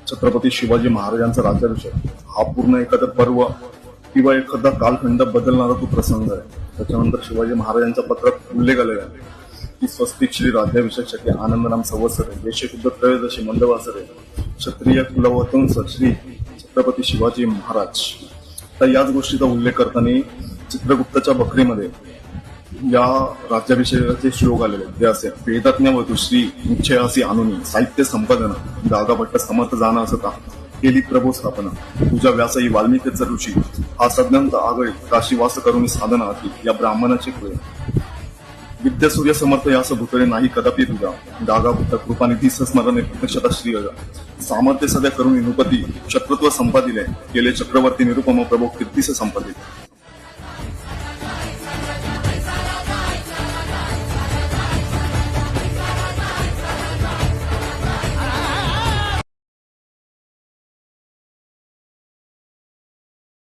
छत्रपती शिवाजी महाराजांचा राज्याभिषेक हा पूर्ण एखादा पर्व किंवा एखादा कालखंड बदलणारा तो प्रसंग आहे. त्याच्यानंतर शिवाजी महाराजांच्या पत्रात उल्लेख आलेला आहे की स्वस्तिक श्री राज्याभिषेक शके आनंदराम संवत्सरे देशशुद्ध त्रयोदशी मंदवासरे क्षत्रिय कुलवतंस श्री छत्रपती शिवाजी महाराज. तर याच गोष्टीचा उल्लेख करताना चित्रगुप्ताच्या बकरीमध्ये या राज्याभिषेकाचे श्लोक आलेले ते असे: वेदाज्ञवतु श्री निश्चयासी आणुनी साहित्य संपादन दादा भट्ट समर्थ जाणं असता केली प्रभू स्थापना तुझ्या व्यासही वाल्मिकीच ऋषी हा सज्ञांत आगळी काशी वास करुणी साधना अति या ब्राह्मणाची कृय विद्या सूर्य समर्थ यास भूतळे नाही कदापि तुझा दागा भूत कृपानिधी स्मरणे प्रत्यक्षता श्री अजा सामर्थ्य सध्या करुणी नृपती शत्रुत्व संपादिले केले चक्रवर्ती निरुपम प्रभो कीर्तीस संपादित.